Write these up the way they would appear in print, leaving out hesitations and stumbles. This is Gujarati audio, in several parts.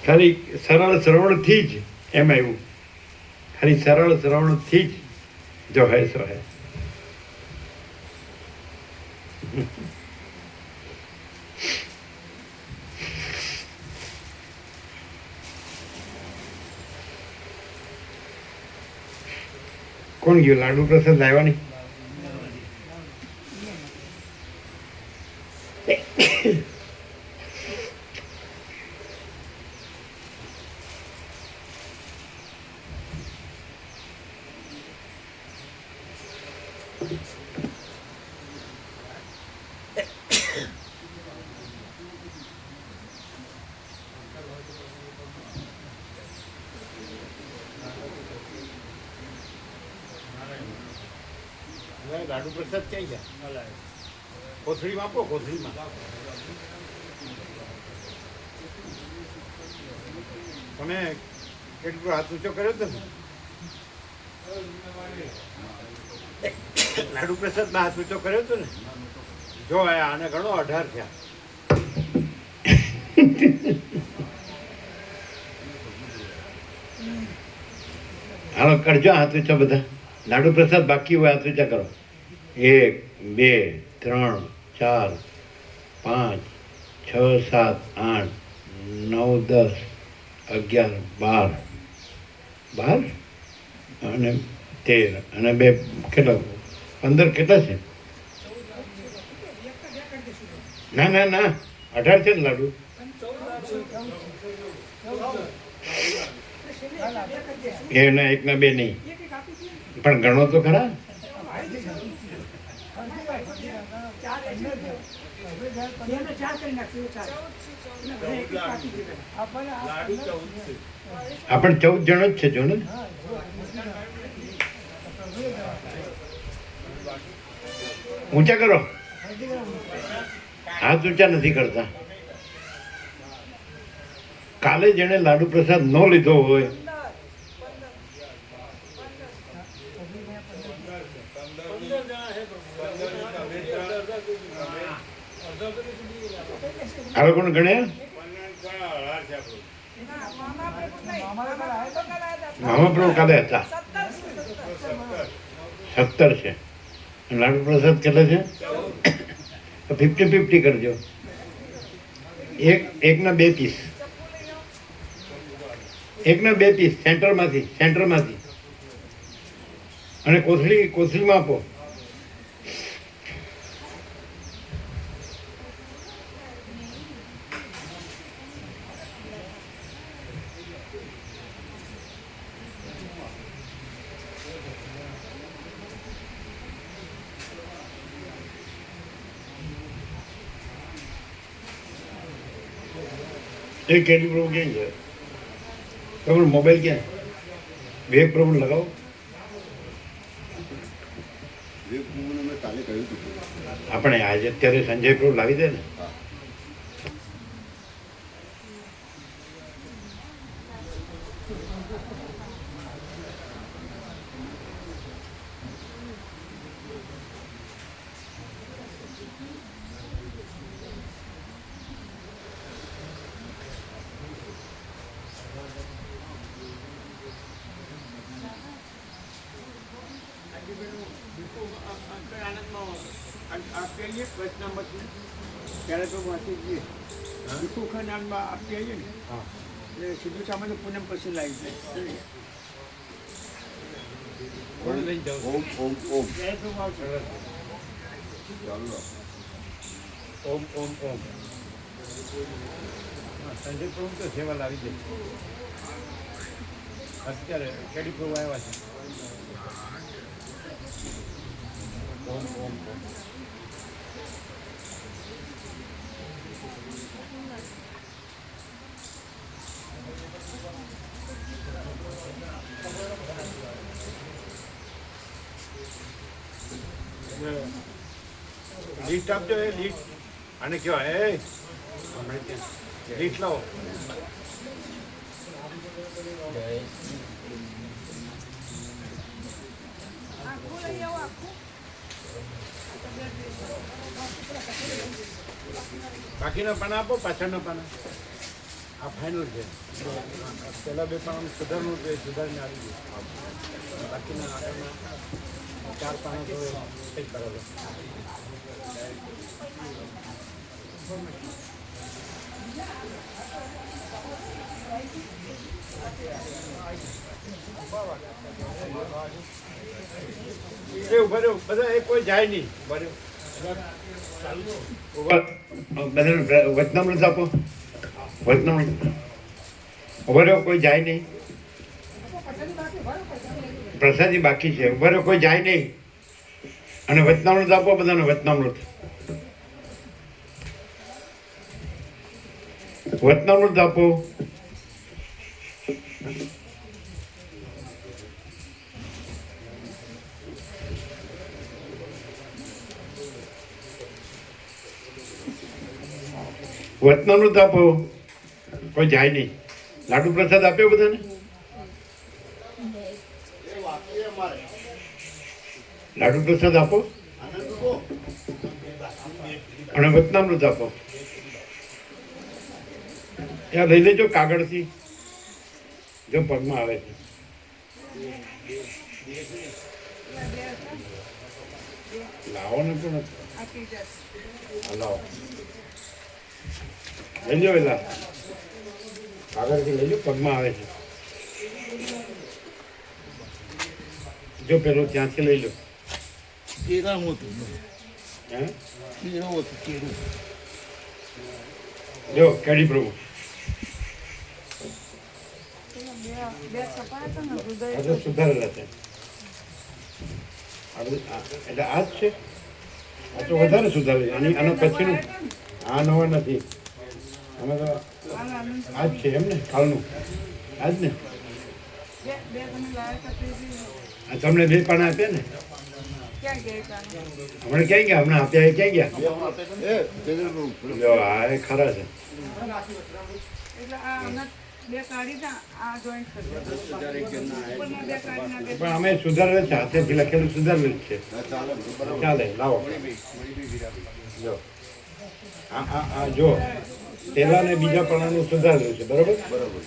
ખાલી સરળ શ્રવણથી જ એમ આવ્યું, ખાલી સરળ શ્રવણથી જ જો હે સો હે. કોણ ગયું? લાડુ પ્રસાદ લાવ્યા નહીં? લાડુ પ્રસાદ ક્યાં ગયા? કોથળીમાં આપો, કોથળીમાં. તમે કેટલો હાથ ઊંચો કર્યો હતો ને? લાડુ પ્રસાદમાં હાથ ઊંચો કર્યો હતો ને? જો આને ગણો 18 થયા. હાલો કરજો હાથ ઊંચા બધા. લાડુ પ્રસાદ બાકી હોય હાથ ઊંચા કરો. 1 2 3 4 5 6 7 8 9 10 11 12 12 અને 13 અને 2 કેટલા 15 કેટલા છે? ના ના ના 18 છે ને લાડુ. એના 1 ના 2 નહીં, પણ ગણો તો ખરા. આપણે 14 જણ જ છે જો ને. ઊંચા કરો, હાથ ઊંચા નથી કરતા. કાલે જેને લાડુ પ્રસાદ ન લીધો હોય આ લોકોને ગણ્યા? મામા પ્રભુ કાલે હતા 17 છે. લાડુ પ્રસાદ કેટલા છે? 50-50 કરજો. એકના 2 પીસ, એકના 2 પીસ સેન્ટરમાંથી અને કોથળીમાં આપો. એ કેડી પ્રભુ ક્યાં છે? તમારો મોબાઈલ ક્યાં? વિવેક પ્રભુ લગાવો. આપણે આજે અત્યારે સંજય પ્રભુ લાવી દે ને. ત્યારે તો વાંચી જઈએ દીપુ ખાનામાં આપી આવીએ ને એટલે સીધું સામાન્ય પૂનમ પછી લાવી જાય. ઓમ ઓમ ઓમ ઓમ ઓમ ઓમ. સંજય પ્રભુ તો સેવા લાવી દે. અત્યારે કેડી પ્રભુ આવ્યા છે. ઓમ ઓમ ઓમ. લીસ્ટ આપજો. એ લીસ્ટ આને કહેવાય. લીસ્ટ લાવો. બાકીના પાના આપો, પાછળના પાના આ ફાઇનલ છે પહેલાં બે પાણા સુધારનું છે સુધારીને આવી ગયું બાકીના આગળના 4 પાના તો કંઈક બરાબર એ ઉભા રહ્યો બધા એ કોઈ જાય નહીં બધાને વચનામૃત આપો વચનામૃત ઉભા રહ્યો કોઈ જાય નહીં પ્રસાદી બાકી છે ઉભા રહ્યો કોઈ જાય નહીં અને વચનામૃત આપો બધાને વચનામૃત વચનામૃત આપો વચનામૃત આપો કોઈ જાય નહીં લાડુ પ્રસાદ આપ્યો બધાને લાડુ પ્રસાદ આપો અને વચનામૃત આપો ત્યાં લઈ લેજો કાગળથી જો પગમાં આવે છે લાવો ને પણ લાવો લઈ લો પેલા કાગળથી લઈ લો પગમાં આવે છે જો પેલું ત્યાંથી લઈ લો કેળાનું હતું હે કેળું હતું કેળું જો કેડી પ્રભુ આ તો સુધારેલા છે એટલે આ જ છે આ તો વધારે સુધારે આના પછીનું આ નવા નથી અમે તો આ જ છે એમ ને કાલનું આ જ ને આ તમને 2 પાના આપ્યા ને હમણાં ક્યાં ગયા હમણાં આપ્યા એ ક્યાં ગયા જો આ એ ખરા છે પણ અમે સુધારેલ છે હાથેથી લખેલું સુધારેલ છે ચાલે લાવો જો આ જો પેલા ને બીજા પાનાનું સુધારેલું છે બરોબર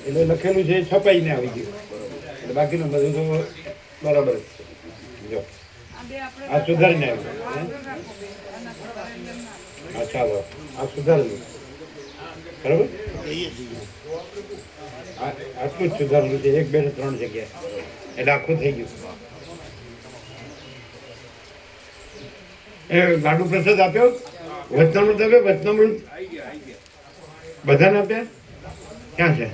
એટલે લખેલું છે એ છપાઈને આવી ગયું એટલે બાકીનું બધું તો બરાબર જ છે જો આ સુધારીને આવ્યું હા ચાલો આ સુધારેલું બરાબર આટલું જ સુધારેલું છે 1 2 ને 3 જગ્યાએ એટલે આખું થઈ ગયું એ લાડુ પ્રસાદ આપ્યો વચનામૃત આપ્યો વચનામૃત બધાને આપ્યા ક્યાં છે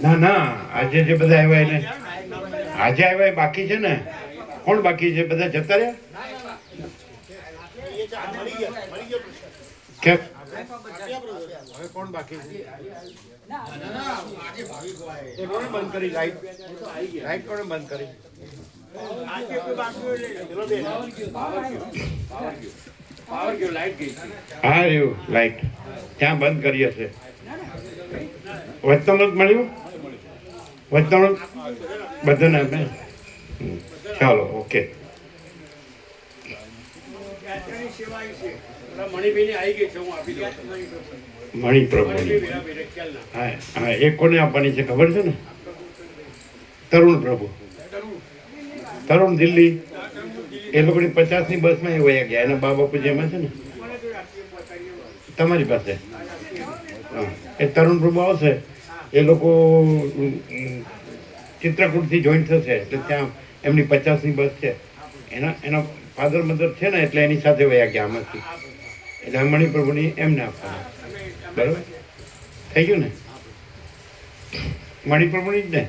ના ના આજે જે બધા આવ્યા એને આજે આવ્યા એ બાકી છે ને કોણ બાકી છે બધા જતા રહ્યા કે હવે કોણ બાકી છે એ કોણે બંધ કરી લાઈટ લાઈટ કોણે બંધ કરી હા રહ્યું લાઈટ ત્યાં બંધ કરી હશે વચનામૃત મળ્યું વચનામૃત બધાને આપે ચાલો ઓકે મણી પ્રભુની હા હા એ કોને આપવાની છે ખબર છે ને તરુણ પ્રભુ તરુણ દિલ્હી એ લોકોની 50ની બસમાં એ વયા ગયા એના બા બાપુ જેમાં છે ને તમારી પાસે હા એ તરુણ પ્રભુ આવશે એ લોકો ચિત્રકૂટથી જોઈન્ટ થશે એટલે ત્યાં એમની 50ની બસ છે એના ફાધર મધર છે ને એટલે એની સાથે વયા ગયા આમાંથી એટલે મણિપ્રભુની એમને આપવાના બરાબર થઈ ગયું ને મણિપ્રભુની જ ને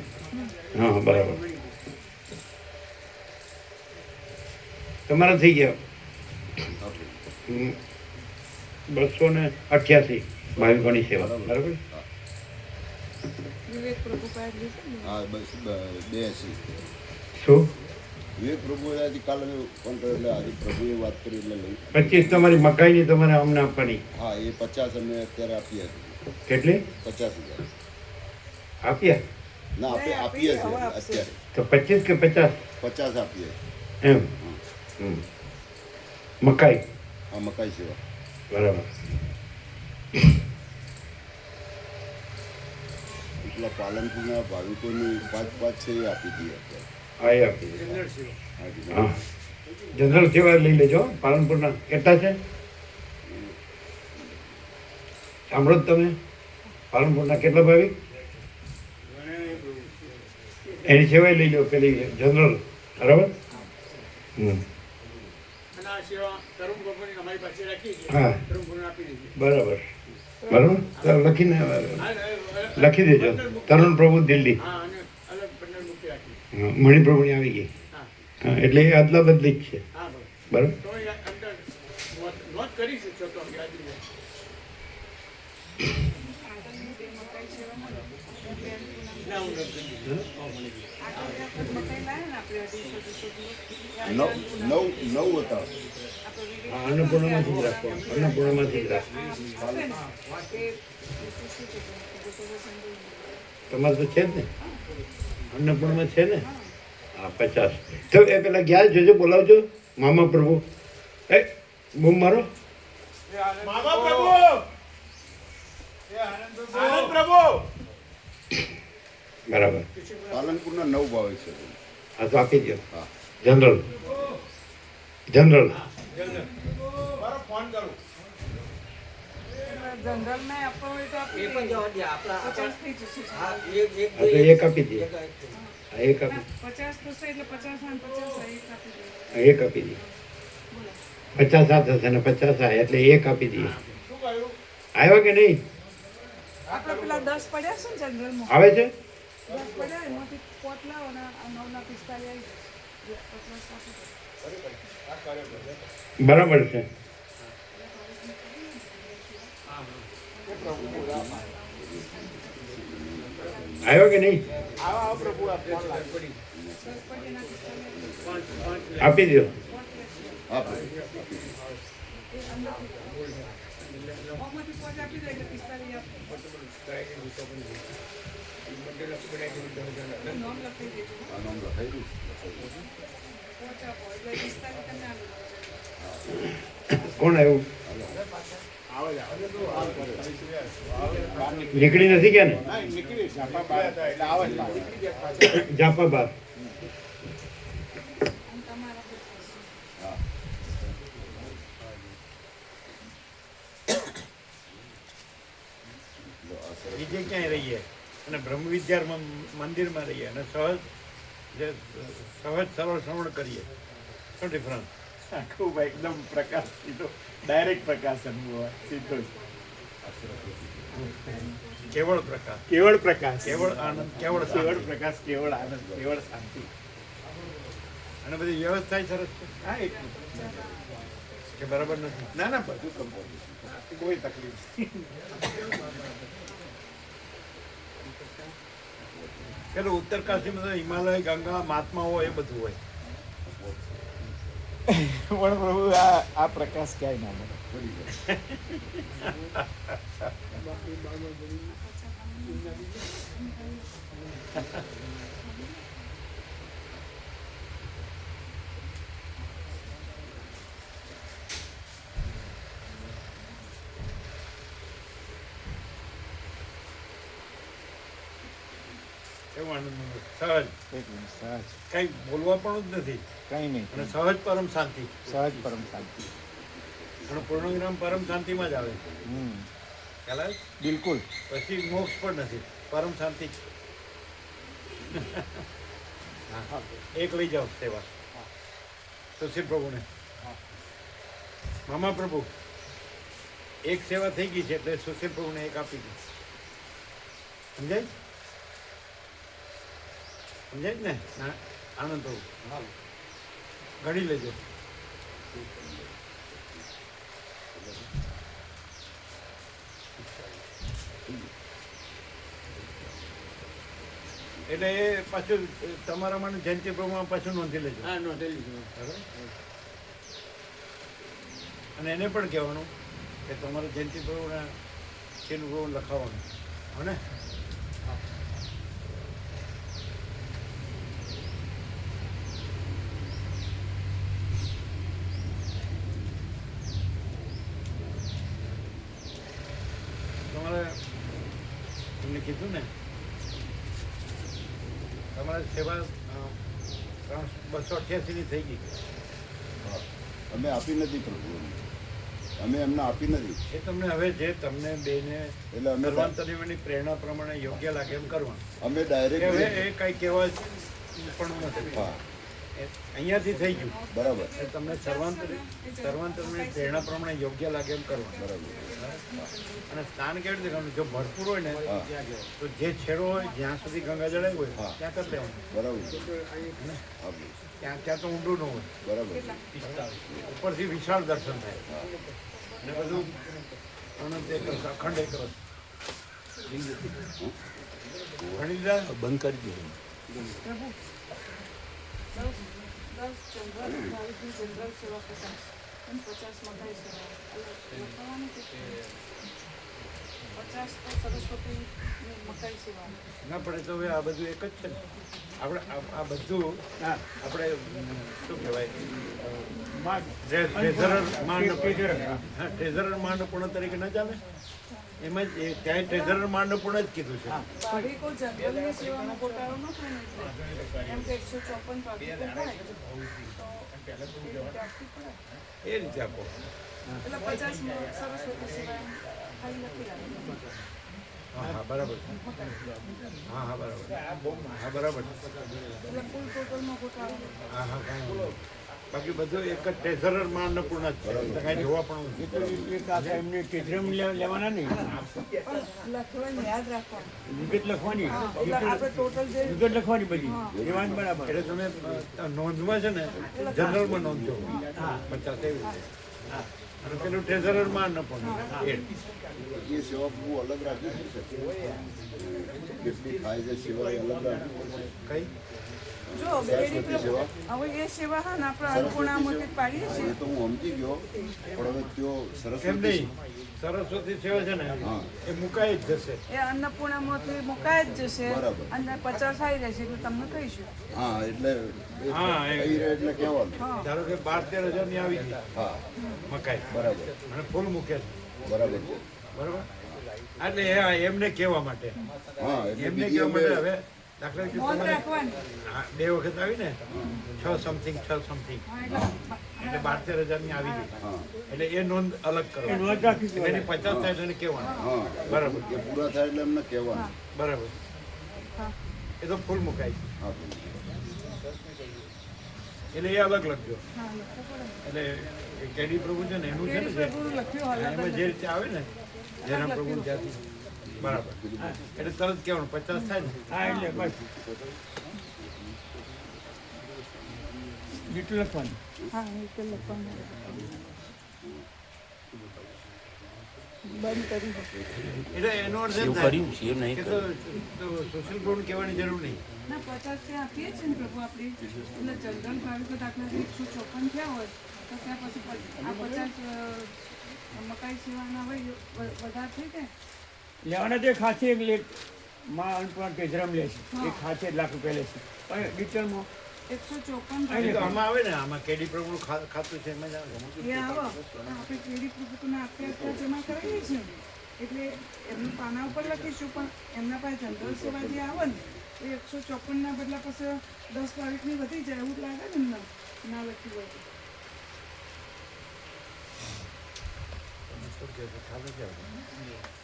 હા બરાબર તમારા થઈ ગયા 288 ભાવિકોની સેવા બરાબર હા બસ 82 શું વિવેક પ્રભુ કાલે ફોન કર્યો એટલે આજે પ્રભુએ વાત કરી એટલે લઈ 25 તમારી મકાઈની તમારે અમને આપવાની હા એ 50 અમે અત્યારે આપીએ કેટલી 50,000 આપ્યા ના આપીએ છીએ અત્યારે તો 25 કે 50 50 આપીએ એમ મકાઈ આ મકાઈ સેવા બરાબર પેલા પાલનપુરના ભાવિકોની 5 છે એ આપી દઈએ અત્યારે. હા એ આપી દે. જનરલ સેવા. હા, હા જનરલ સેવા લઈ લેજો પાલનપુરના કેટલા છે સાંભળો જ તમે પાલનપુરના કેટલા ભાવિક એની સેવા લઈ લો પેલી જનરલ બરાબર હમ અને આ સેવા તરુણ ગોપાની અમારી પાસે રાખી છે હા. તરુણ ગોપાને આપી દીધી બરાબર બરાબર તો લખીને હા, લખી દેજો તરુણ પ્રભુ દિલ્હી હા અને અલગ બંને મૂકી રાખી હા, મણિપ્રભુની આવી ગઈ હા હા એટલે એ અદલા બદલી જ છે હા બરાબર બરાબર તો એ અંદર નોંધ કરીશું છો તો યાદ રહે ના હું નથી કરી. નવ હતા. હા, અન્નપૂર્ણામાંથી જ રાખો અન્નપૂર્ણામાંથી જ રાખો તમારે તો છે જ ને અન્નપૂર્ણમાં છે ને હા 50 તો એ પેલા ગયા જોજો બોલાવજો મામા પ્રભુ એ બૂમ મારો મામા પ્રભુ આનંદ પ્રભુ બરાબર પાલનપુરના 9 ભાવે છે. હા તો આપી દો હા. જનરલ જનરલ મારો ફોન કરું જનરલ માં આપવા હોય તો એ પણ જવા દે આપણા 50 થઈ જશે. હા હા તો એક આપી દઈએ હા એક આપી 50 થશે એટલે 50 અને 50 એક આપી દે. હા, એક આપી દઈએ 50 આ થશે ને 50 આ એટલે એક આપી દઈએ શું કહ્યું આવ્યો કે નહીં આપણે પેલા 10 પડ્યા છે ને જનરલ માં આવે છે 10 પડ્યા એમાંથી પોટ લાવો ને આ 9 ના 45 આવી જશે. બરાબર છે આવ્યો કે નહીં આવા પ્રભુ આ ફોન લાગે આપી દો આપે. ઓમાંથી પોટ આપી દે એટલે 45 આપે. નામ લખી દેજો. આ નામ લખાયેલું છે. પોટ આપો એટલે 45 તમને આપી કોણ આવ્યું આવે નીકળી નથી ગયા ને નીકળી ઝાપા બહાર હતા એટલે આવે જ બહાર. જાપા બાર અને તમારા હા. બીજે ક્યાંય રહીએ અને બ્રહ્મ વિદ્યા મંદિરમાં રહીએ અને સહજ સરળ શ્રવણ કરીએ શું ડિફરન્સ ખૂબ એકદમ પ્રકાશ સીધો ડાયરેક્ટ પ્રકાશ અનુભવ સીધો જ. કેવળ પ્રકાશ કેવળ પ્રકાશ કેવળ આનંદ કેવળ કેવળ શાંતિ. પ્રકાશ કેવળ આનંદ કેવળ શાંતિ અને બધી વ્યવસ્થા સરસ છે હા એટલું કે બરાબર નથી ના ના બધું કમ્પ્લીટ કોઈ તકલીફ નહીં. પેલું ઉત્તર કાશીમાં તો હિમાલય ગંગા મહાત્મા હોય એ બધું હોય પણ પ્રભુ આ પ્રકાશ ક્યાંય ના મળે એવું આનંદ સહજ એકદમ સહજ કઈ બોલવા પણ જ નથી કંઈ નહીં અને સહજ પરમ શાંતિ સહજ પરમ શાંતિ અને પૂર્ણવિરામ પરમ શાંતિમાં જ આવે હમ ખ્યાલ આવે? બિલકુલ પછી મોક્ષ પણ નથી પરમ શાંતિ જ. હા એક લઈ જાઓ સેવા સુશીલ પ્રભુને મામા પ્રભુ એક સેવા થઈ ગઈ છે એટલે સુશીલ પ્રભુને એક આપી દીધી સમજાય સમજાય જ ને હા, આનંદ પ્રભુ ગણી લેજો એટલે એ પાછું તમારા મને જયંતિ પ્રભુમાં પાછું નોંધી લેજો હા નોંધેલી છે બરાબર? અને એને પણ કહેવાનું કે તમારે જયંતિ પ્રભુના ચિહ્ન પ્રભુ લખાવવાનું હો ને તમારે તમને કીધું ને તમારી સેવા 288ની થઈ ગઈ. હા. અમે આપી નથી પ્રભુ, અમે એમને આપી નથી. એ તમને હવે જે તમને બેને એટલે અમે સર્વાંતરીની પ્રેરણા પ્રમાણે યોગ્ય લાગે એમ કરવાનું. અમે કે હવે ડાયરેક્ટ એ કંઈ કહેવા પણ નથી. હા અહીંયાથી થઈ ગયું. બરાબર એ તમને સર્વાંતરની પ્રેરણા પ્રમાણે યોગ્ય લાગે એમ કરવાનું. બરાબર. અને સ્નાન કેવી રીતે કરવાનું? જો ભરપૂર હોય ને હા. તો જે છેડો હોય જ્યાં સુધી ગંગા જળાય હોય હા. ત્યાં કરી લેવાનું. બરાબર. ત્યાં તો ઊંડું ન હોય. બરાબર. ઉપરથી વિશાળ દર્શન થાય અને બધું અનંત એક રસ, અખંડ એક રસ. ઘણી લીધા બંધ કરી દો. પ્રભુ 10 જનરલ ભાવિકની જનરલ સેવા 50 અને 50 મકાઈ સેવા લખવાનું કે 50 તો સરસ્વતીની મકાઈ સેવા. ના પડે તો હવે આ બધું એક જ છે ને. આપણે આ બધું આપણે શું કહેવાય ટ્રેઝરર માંડ પૂર્ણ તરીકે ન ચાલે. એમાં જ ત્યાં ટ્રેઝરર માંડ પૂર્ણ જ કીધું છે. ભાવિકો જનરલની સેવાનો ગોટાળો ન થાય ને એટલે એમ કે 154 ભાવિકો થાય તો એ રીતે આપવી પડે. એ રીતે આપો. એટલે 50 સરસ્વતી સેવા એમ ખાલી લખી રાખી. હા બરાબર. હા બરાબર. હા બરાબર. એટલે કુલ ટોટલનો ગોટાળો. હા કાંઈ નહીં. બાકી બધું એક જ ટ્રેઝરર માંડ પૂર્ણ જ છે. કાંઈ જોવા પણ એમને કેજરમ લેવાના નહીં, પણ લખવાનું યાદ રાખવાનું. વિગત લખવાની, હા, એટલે આપણે ટોટલ જે વિગત લખવાની બધી લેવાની બરાબર. એટલે તમે નોંધમાં છે ને જનરલમાં નોંધજો 50 એવી રીતે. અને પેલું ટ્રેઝરર માંડ પૂર્ણ એ એ સેવા બહુ અલગ રાખવી પડશે. કેટલી થાય છે સેવા એ અલગ રાખવી પડશે. કઈ જો બેડી પ્રભુ હવે એ સેવા હા ને આપણે અન્નપૂર્ણામૂર્તિ પાડીએ એ છીએ. તો હું સમજી ગયો, પણ હવે ત્યો એમ સરસ્વતી નહીં. સરસ્વતી સેવા છે ને એ મુકાઈ જ જશે. એ અન્નપૂર્ણામૂર્તિ મુકાય જ જશે બરાબર. અને 50 આવી રહેશે એટલે તમને કહીશું. હા એટલે હા, એ- કહી રહે એટલે કહેવાનું. ધારો કે 12-13 હજારની આવી ગઈ હા મકાઈ બરાબર અને ફૂલ મૂકે છે. બરાબર છે. બરાબર. એટલે એમને કહેવા માટે હા એટલે એમને બીજી કહેવા માટે અમે હવે દાખલા તરીકે નોંધ તમારે રાખવાની. 2 વખત આવી ને 6 સમથિંગ હા, એટલે 12-13 હજારની આવી ગઈ. હા એટલે એ નોંધ અલગ કરો. નોંધ રાખી એટલે એની 50 થાય એટલે એને કહેવાનું. હા બરાબર. એ પૂરા થાય એટલે એમને કહેવાનું. બરાબર. હા. એ તો ફૂલ મુકાય છે. હા એટલે એ અલગ લખજો. હા, લખવું પડે. એટલે એ કેડી પ્રભુ છે ને એનું છે ને બેડી જે પ્રભુનું લખ્યું અલગ એમાં જ. જે રીતે આવે ને જેના પ્રભુ જ્યાંથી બરાબર એટલે તરત કહેવાનું 50 થાય ને હા એટલે બસ લીટું લખવાનું. હા, એ તો લખવાનું. બંધ કરી દો. એટલે એનો અર્થ એમ સેવ થાય કર્યું સેવ નહીં કે કર્યું. તો સોશિયલ ગ્રાઉન્ડ કહેવાની જરૂર નહીં. ના 50 ત્યાં આપીએ છીએ ને પ્રભુ આપણે એટલે જનરલ ભાવિકો દાખલા 154 થયા હોય તો ત્યાં પછી આ 50 મકાઈ સેવાના હોય વધારે થઈ જાય. લેવાના તો એક હાથે એક લેટ માં અન્નપૂર્ણા કેજરમ લે છે, એક હાથે 1 લાખ રૂપિયા લે છે. પણ ડિટેલમાં 154 એ તો આમાં આવે ને આમાં કેડી પ્રભુનું ખાતું છે એમાં જ આવે. એ આવો પણ આપણે કેવી પ્રભુત્વના આપતા જમા કરાવીએ છીએ ને એટલે એમનું પાના ઉપર લખીશું પણ એમના પાસે જનરલ સેવા જે આવે ને એ 154 ના બદલા પછી 10 તારીખની વધી જાય એવું જ લાગે ને એમને ના લખ્યું હોય તો.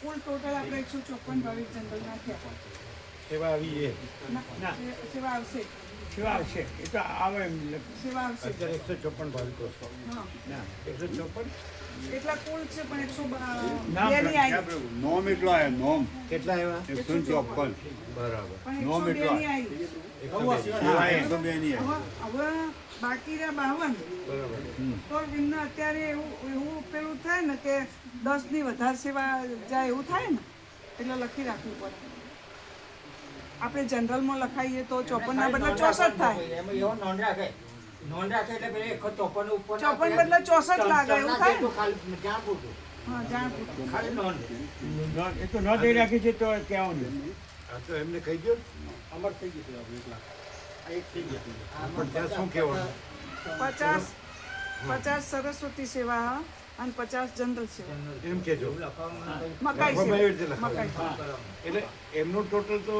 કુલ ટોટલ આપણે 154 ભાવિક જનરલ ના થયા. સેવા આવી એ ના, સેવા આવશે, સેવા આવશે એ તો આવે એમ સેવા આવશે. અત્યારે 154 ભાવિકો છે. હા, 154 એટલા કુલ છે પણ 102 નામ ની આવી નોમ એટલો આવ્યો નોમ કેટલા આવ્યા 154 બરાબર. પણ નોમ 102 એટલા. ની આવી. 102 હા 102 ની હવે બાકી રહ્યા 52 બરાબર. તો એમને અત્યારે એવું પેલું થાય ને કે 10 ની વધારે સેવા જાય એવું થાય ને એટલે લખી રાખવું પડે. આપણે જનરલમાં લખાઈએ તો 54 ના બદલે 64 થાય. એમાં એવો નોંધ રાખે એટલે પેલે 154 ઉપર 54 બદલે 64 લાગે એવું થાય ને. તો ખાલી જ્યાં પૂરતું હા, જાણ પૂરતું. ખાલી નોંધ એ તો ન દઈ રાખી છે તો કહેવાનું. આ તો એમને કહી દો અમર થઈ ગયું છે 1 લાખ આ એક થઈ ગયું પણ ત્યાં શું કહેવાનું 50 સરસ્વતી સેવા અને 50 જનરલ સેવા. એમ કહેજો. મકાઈ લખવામાં એવી રીતે સેવા. લખાય. મકાઈ સેવા. એટલે એમનું ટોટલ તો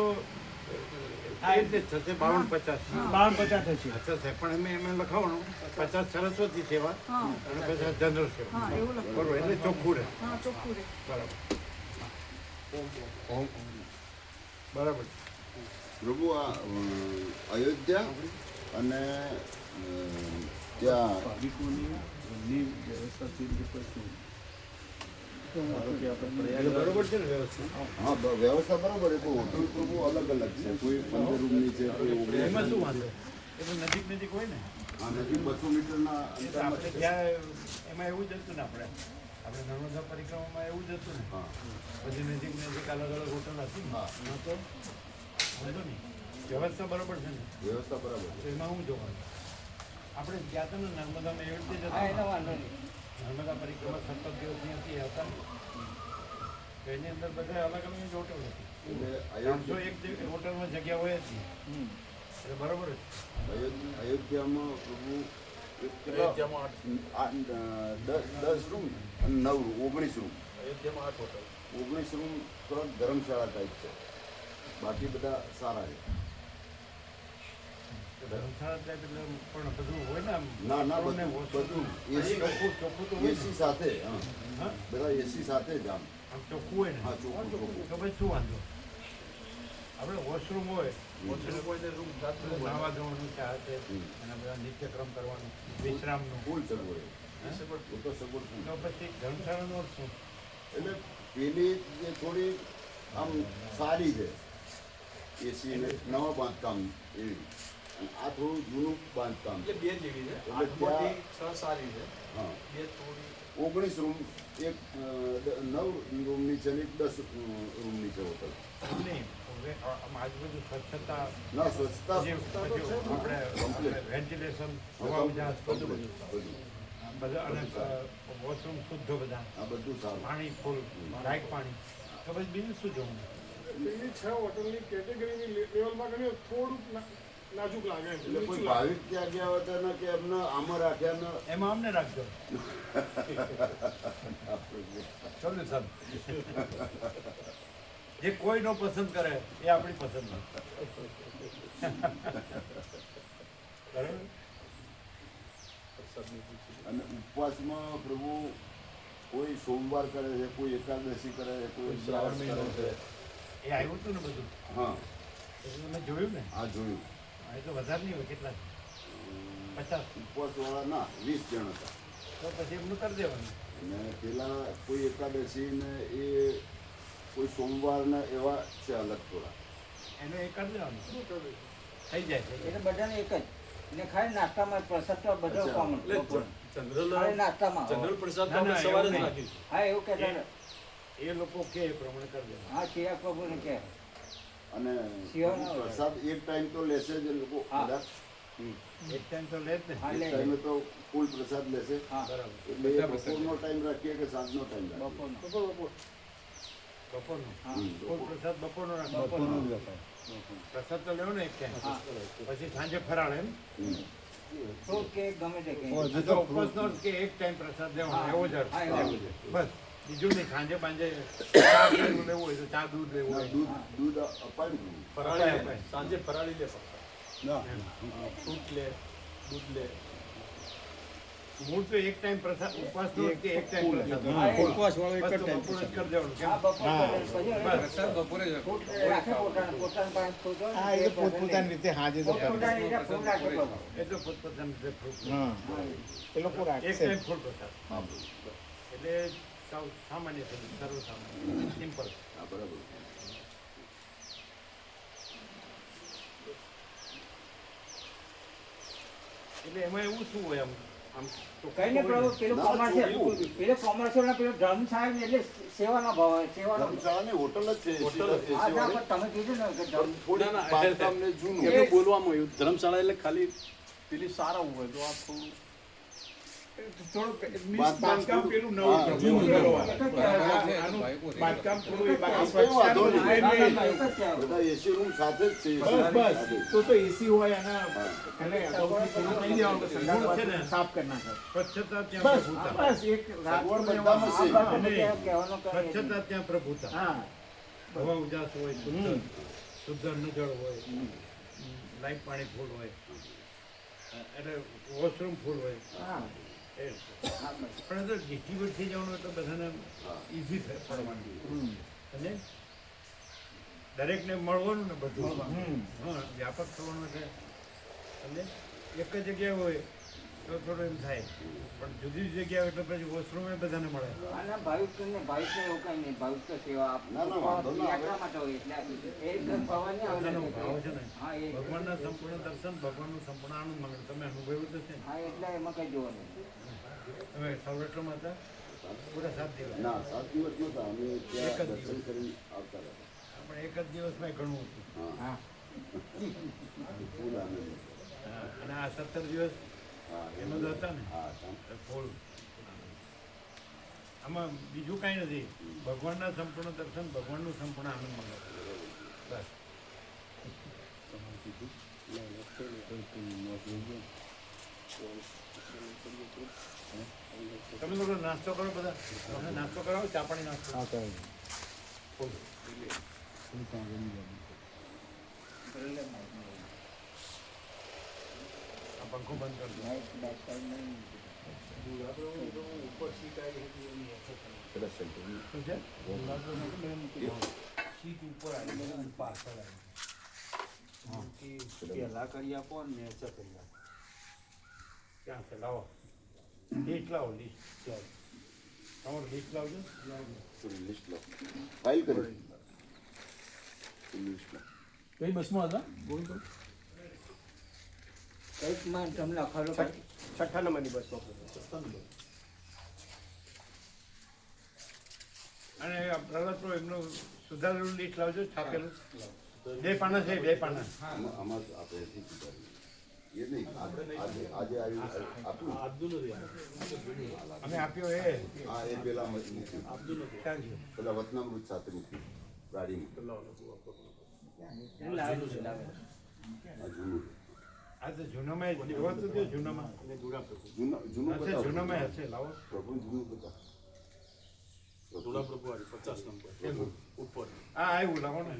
હા એટલે થશે 52-50. 52-50 થશે. થશે પણ એમ લખાવવાનું 50 સરસ્વતી સેવા હા અને 50 જનરલ સેવા. હા એવું લખો. બરોબર એટલે ચોખ્ખું રહે. હા ચોખ્ખું રહે. બરાબર. બરાબર. પ્રભુ આ અયોધ્યા અને ત્યાં બરોબર છે ને વ્યવસ્થિત? હા વ્યવસ્થા બરાબર છે. કોઈ હોટલ પ્રભુ અલગ અલગ છે. કોઈ 15 રૂમની છે, કોઈ 19. એમાં શું વાંધો? એટલે નજીક હોય ને હા નજીક 200 મીટરના એટલે અંતરમાં આપણે છે. ત્યાં એમાં એવું જ હતું ને આપણે નર્મદા પરિક્રમામાં એવું જ હતું ને. હા બધી નજીક અલગ અલગ હોટલ હતી ને. હા. એમાં તો વાંધો નહીં. વ્યવસ્થા બરોબર છે ને? વ્યવસ્થા બરાબર તો છે. એમાં શું જોવાનું? આપણે ગયા હતા ને નર્મદામાં એવી રીતે હા જતા એનો વાંધો નહીં. નર્મદા પરિક્રમા 17 દિવસની હતી હતા ને. તો એની અંદર બધા અલગ અલગ જ હોટલ હતી. એટલે 300 એક હોટલમાં જગ્યા હોય જ નહીં. એટલે બરોબર જ. અયોધ્યામાં પ્રભુ કેટલા 10 રૂમ અને 9 રૂમ 19 રૂમ. અયોધ્યામાં 8 હોટલ. 19 રૂમ થોડાક ધર્મશાળા ટાઈપ છે. બાકી બધા સારા છે. ધર્મશાળા ટાઈપ એટલે પણ બધું હોય ને આમ ના ના વોશરૂમ ને બધું વોશરૂમ. બધું ચોખ્ખું તો હોય એસી ને. સાથે હા હા? બધા એસી સાથે જ આમ આમ ચોખ્ખું હોય ને. હા, ચોખ્ખું, ચોખ્ખું. તો પછી શું વાંધો? આપણે વોશરૂમ હોય વોશરૂમ હોય તો રૂમ નાવા ધોવાનું ચા છે અને બધા નિત્યક્રમ કરવાનું વિશ્રામનું. ફૂલ સગવડ હે? એ તો સગવડ ફૂલ. તો પછી ધર્મશાળાનો અર્થ શું? એટલે પેલી જે થોડી આમ સારી છે એસી ને નવા બાંધકામ એવી અને આ થોડું જૂનું બાંધકામ છે. બે જેવી છે એટલે આઠમાંથી ત્યાં- 6 સારી છે હા બે થોડી 19 રૂમ એક 9 રૂમની છે ને એક 10 રૂમની છે હોટલ. એમ નહીં. હવે આમ આજુબાજુ સ્વચ્છતા ના સ્વચ્છતા જે બધું આપણે વેન્ટિલેશન હવા ઉજાસ બધું બધું બધું બધા અને વોશરૂમ શુદ્ધ બધા આ બધું સારું. પાણી ફૂલ લાઈટ પાણી તો પછી બીજું શું જોવાનું? પેલી 6 હોટલની કેટેગરીની લેવલમાં ગણીએ તો થોડુંક નાજુક લાગે એમ. એટલે કોઈ નીચું લાગે. ભાવિક ત્યાં ગયા હોય તો એને કે એમને આમાં રાખ્યા ને એમાં અમને રાખજો. ચાલો સાહેબ, જે કોઈ નો પસંદ કરે એ આપણી પસંદ નથી. બરાબર? અને ઉપવાસમાં પ્રભુ કોઈ સોમવાર કરે છે, કોઈ એકાદશી કરે છે, કોઈ શ્રાવણ ઉપવાસ મહિનો કરે છે. છે. એ આવ્યું હતું ને બધું હા એટલે તમે જોયું ને? આ જોયું. એ તો વધારે નહીં હોય. કેટલા? 50. ઉપવાસવાળા ના 20 જણ હતા. તો પછી એમનું કરી દેવાનું. અને પેલા કોઈ એકાદશી ને એ કોઈ સોમવાર ને એવા છે અલગ થોડા. એને એ કરી દેવાનું. થઈ જાય છે. એટલે બધાને એક જ ને ખાલી નાસ્તામાં પ્રસાદ તો બધો અચ્છા. કોમન એટલે જનરલ ખાલી નાસ્તામાં જનરલ પ્રસાદ તો ના, આપણે ના, સવારે એવું જ નહીં. રાખીશું. હા એવું કહેતા હતા. એ લોકો કે એ પ્રમાણે કરી દેવાનું. હા ચિયા પ્રભુને કહે અને શિયાળ ના હોય. પ્રસાદ એક ટાઈમ તો લેશે જ એ લોકો હા. બધા. એક ટાઈમ તો લે જ ને. હા એક લે ટાઈમે તો ફૂલ પ્રસાદ લેશે. હા બરાબર. એટલે એ બપોરનો ટાઈમ રાખીએ કે સાંજનો ટાઈમ રાખીએ. બપોરનો બપોરનું. હા ફૂલ પ્રસાદ બપોરનો રાખો. બપોરનો પ્રસાદ તો લેવો ને એક ટાઈમ. હા પછી સાંજે ફરાળ એમ. હમ. ફ્રૂટ કે ગમે તે કંઈ. આ તો ઉપવાસનો અર્થ કે એક ટાઈમ પ્રસાદ લેવાનો હા. એવો જ અર્થ. હા, એવું જ. બસ બીજું નહીં. સાંજે પાંજે ચા પીવું લેવું હોય તો ચા દૂધ લેવું ના, હોય. દૂધ અપાવી દીધું. ફરાળી અપાય, અપાય. સાંજે ફરાળી લે ફક્ત ફ્રૂટ લે દૂધ લે મૂળ તો એક ટાઈમ પ્રસાદ ઉપવાસનો અર્થ કે એક ટાઈમ પ્રસાદ. હા, એ ઉપવાસવાળો એક જ બસ તો ટાઈમ બપોરે જ કરી દેવાનું. કેમ? હા બપોર પછી બસ. ફ્રૂટ રાખે પોતાના પાસે ફ્રૂટ હોય ને હા એ પોતપોતાની રીતે હાજર તો કરે. પોતપોતાની રીતે ફ્રૂટ રાખે બધું. એ તો પોતપોતાની રીતે fruit. હા એ લોકો એક રાખશે ટાઈમ ફૂલ પ્રસાદ. એટલે સાવ સામાન્ય છે, સર્વસામાન્ય સિમ્પલ. હા બરાબર. એટલે એમાં એવું શું હોય આમ આમ તો કઈ ને પ્રભુ પેલું ના, કોમર્શિયલ ચોખ્ખું. પેલું કોમર્શિયલ ના પેલું ધર્મશાળા ને એટલે સેવાનો ભાવ હોય સેવાનો ધર્મશાળાની હોટલ જ છે હોટલ જ. હા ના AC પણ તમે કીધું ને કે ધર્મ થોડી ના, ના, બાંધકામ ને જૂનું. એમનું બોલવામાં આવ્યું ધર્મશાળા એટલે ખાલી પેલી સારા હોય તો આ થોડું થોડું બાંધકામ પેલું હા, નવું જૂનું કરવું. કરવાનું. એક જ કહેવાય. આનું બાંધકામ થોડું એ બાકી કોઈ વાંધો સ્વચ્છતાનું નહીં. ના, જોઈએ ના, નહીં. ના, એક જ કહેવાય. બધા એસી રૂમ સાથે જ છે. બસ બસ સાથે. તો એસી હોય અને એટલે અગાઉથી થોડું કહી દેવાનું કે સંડાસ છે ને. સાફ કરી નાખે સ્વચ્છતા ત્યાં બસ પ્રભુતા. બસ એક રાત સગવડ બધામાં છે. હા, બસ તમે કહેવાનું કહે. સ્વચ્છતા ત્યાં પ્રભુતા. હા હવા ઉજાસ હોય શુદ્ધ. શુદ્ધ અન્ન જળ હોય, લાઈફ પાણી ફૂલ હોય, એટલે વોશરૂમ ફૂલ હોય. હા એ પણ તો ડિસ્ટ્રીબ્યુટ થઈ જવાનું એટલે બધાને ઇઝી થાય પડવાનું. અને દરેકને મળવાનું ને બધું. હા, વ્યાપક થવાનું એટલે અને એક જ જગ્યાએ હોય તો થોડું એમ થાય, પણ જુદી જુદી જગ્યાએ હોય એટલે પછી વોશરૂમ એ બધાને મળે. આના ભાવિકને એવું કંઈ નહીં, ભાવિક તો સેવા ના, ના, વાંધો ના આવે. યાત્રા માટે હોય એટલે એ ભગવાનને બધાનો ભાવ છે ને, હા એ ભગવાનના સંપૂર્ણ દર્શન, ભગવાનનું સંપૂર્ણ આનંદ મળે. તમે અનુભવ્યું તો છે ને? હા એટલે એમાં કંઈ જોવાનું તમે સૌરાષ્ટ્રમાં હતા પૂરા 7 દિવસ. ના 7 દિવસ નહોતા, અમે એક જ ત્યાં દિવસ. દર્શન કરી આવતા હતા. આપણે એક જ દિવસમાં ઘણું હતું. હા ફૂલ આનંદ. અને આ 17 દિવસ હા એમાં તો હતા ને હા કામ. ફૂલ. આમાં બીજું કાંઈ નથી, ભગવાનના સંપૂર્ણ દર્શન, ભગવાનનું સંપૂર્ણ આનંદ મળે. બસ. તમે લોકો નાસ્તો કરો બધા? તમે નાસ્તો કરાવો, ચા પાણી નાસ્તો? ફૂલ. આ પંખો બંધ કરજો. સરસ સેન્ટરની. શું છે? સીટ ઉપર આવી પાછળ આવી પેલા કરી આપો ને નેચર કરી આપો. ક્યાં છે? લાવો લિસ્ટ, લાવો લિસ્ટ. તમારું લિસ્ટ લાવજો. થોડી લિસ્ટ લો, ફાઇલ કરી લિસ્ટ લો. કઈ બસમાં હતા? કંઈક માં તમને લખાડો છઠ્ઠા નંબરની બસમાં. અને પ્રહલાદ એમનું સુધારેલું લિસ્ટ લાવજો, છાપેલું. 2 પાના છે, 2 પાના. આમાં તો આપણે નથી સુધારેલું. એ નહીં, આજે આવ્યું આપ્યું. અમે આપ્યો એ હા એ પેલા મૂક્યું, ક્યાં છે? પેલા વતનામૃત સાથે મૂક્યું ગાડીમાં. આ જૂનું આ તો જૂનામાં જોવા તો દો, જૂનામાં જૂનું હશે, બતાવો. જૂનામાં હશે. લાવો. પ્રભુ જૂનું બતાવો. પચાસ નંબર એમાં. ઉપર આ આવ્યું, લાવો ને.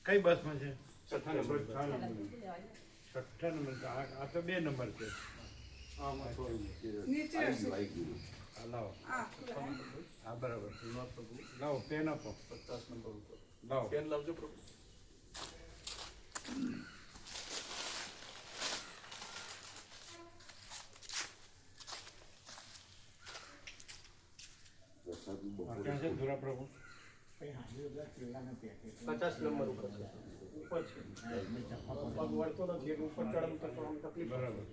કઈ બસમાં છે? છઠ્ઠા નંબર. 6 નંબર. આ તો 2 નંબર છે. નીચે આવી હશે. ગયું, આવી ગયું. આ લાવો. આ હા બરાબર. લાવો પેન આપો. 50 નંબર ઉપર લાવો. પેન લાવજો પ્રભુ. પ્રસાદનું બપોરે ક્યાં છે ધુરા પ્રભુ? 50 નંબર ઉપર છે. ઉપર છે. પગ વળતો નથી એટલે ઉપર ચડમ તો થોડું તકલીફ. બરાબર.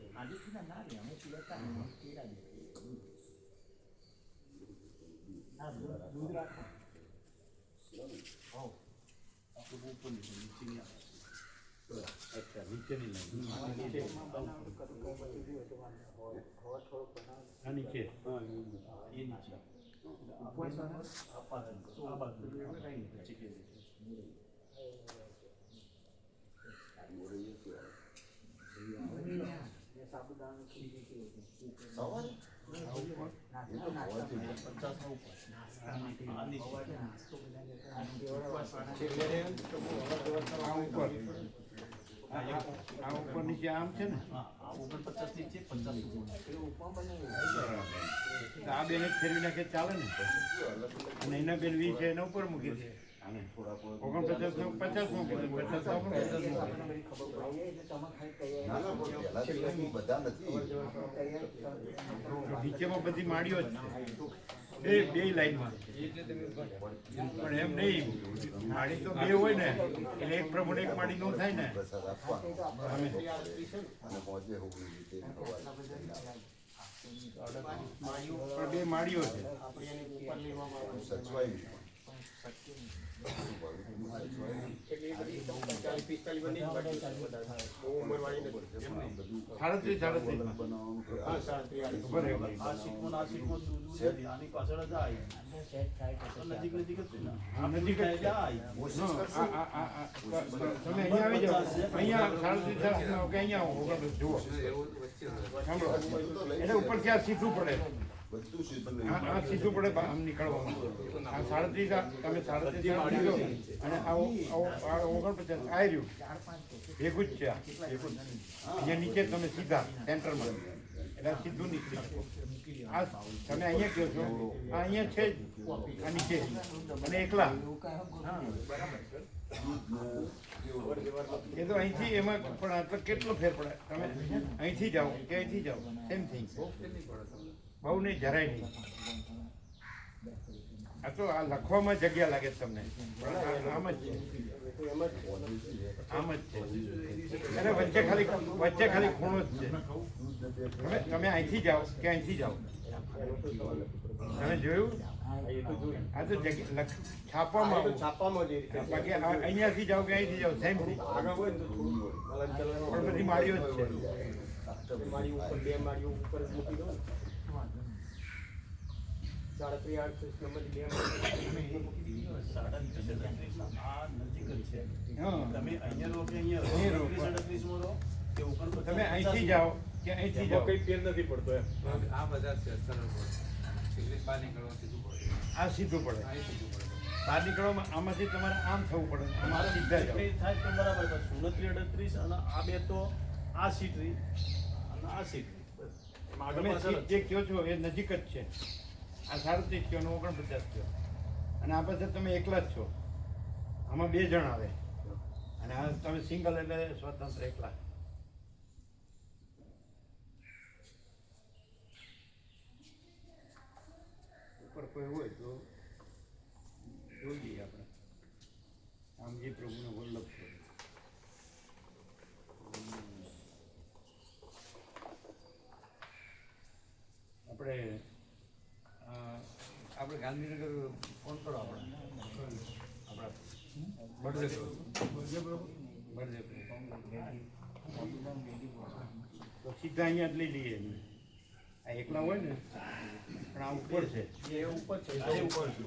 અચ્છા, નીચેની લાઈન. આ નીચે. એ નીચે મોડે એ શું આવે? આ ઉપર. આ ઉપર નીચે આમ છે ને? ઓગણપચાસ નીચે 50 તો આ બેને જ ફેરવી નાખે ચાલે ને? અને એના બેન 20 છે એના ઉપર મૂકી દે. આને થોડાક 49 નો 50 મૂકી દે. 50 નો 49 મૂકી દે. ના ના પણ પહેલા દિવસની બધા નથી. તો નીચેમાં બધી માળીઓ જ છે, બે લાઈનમાં. પણ એમ નહીં, માળી તો 2 હોય ને એટલે એક પ્રભુને એક માળી નો થાય ને. પ્રસાદ આપવાનો અને પહોંચે હોવી રીતે પણ 2 માળીઓ છે. સચવાયું. સાડત્રીસ બનાવવાનું ઉભા રહો. આ સીટમાં આ સીટમાં દૂર દૂર આની પાછળ જ આવી નજીક નજીક જ છે ને હા, નજીક જ છે. કોશિશ કરશે. તમે અહીંયા આવી જાઓ, અહીંયા 37 કે અહીંયા આવો. જુઓ સાંભળો, એટલે ઉપર ક્યાં શીખવું પડે. બધું સીધું આ સીધું પડે આમ નીકળવામાં. આ 37 તમે 37 લીધો અને આ 49 આ રહ્યું ભેગું જ છે આ. અહીંયા નીચે તમે સીધા સેન્ટરમાં એટલે આ સીધું નીકળી શકો. આ તમે અહીંયા કહો છો આ અહીંયા છે જ આ નીચે અને એકલા એ તો અહીંથી એમાં પણ આ તો કેટલો ફેર પડે તમે અહીંથી જાઓ કે અહીંથી જાઓ સેમ થિંગ બહુ નહીં જરાય નહીં. આ તો આ લખવામાં જગ્યા લાગે છે તમને પણ આમ જ છે આમ જ છે અને વચ્ચે ખાલી ખૂણો જ છે. તમે અહીંથી જાઓ કે અહીંથી જાઓ તમે જોયું આ તો છાપવામાં બાકી અહીંયાથી જાઓ કે અહીંથી જાઓ સેમ થિંગ પણ બધી માળીઓ જ છે. મારી ઉપર 2 માળીઓ ઉપર મૂકી દો 37 નંબર 2 તમે અહીંથી જાઓ કે અહીંથી જાઓ કઈ ફેર નથી પડતો એમ આ બધા છે સરળ પડે બહાર નીકળવા સીધું પડે આ સીધું પડે આ સીધું પડે બહાર નીકળવામાં આમાંથી તમારે આમ થવું પડે અમારે સીધા જાઓ. થાય તો બરાબર પણ 29 અને આ બે તો આ સીટ રહી અને આ સીટ રહી બસ. એમાં આગળ તમે પાછળ સીટ જે કહો છો એ નજીક જ છે. આ 37 કહો ને 49 કહો અને આ પાસે તમે એકલા જ છો. આમાં 2 જણ આવે અને આ તમે સિંગલ એટલે સ્વતંત્ર એકલા. ઉપર કોઈ હોય તો જોઈએ આપણે આમ જે પ્રભુનો વલ્લભ છે. આપણે ગાંધીનગર ફોન કરો આપણા બળદેવ તો સીધા અહીંયા જ લઈ લઈએ એમને. આ એકલા હોય ને પણ આ ઉપર છે એ ઉપર છે આ ઉપર છે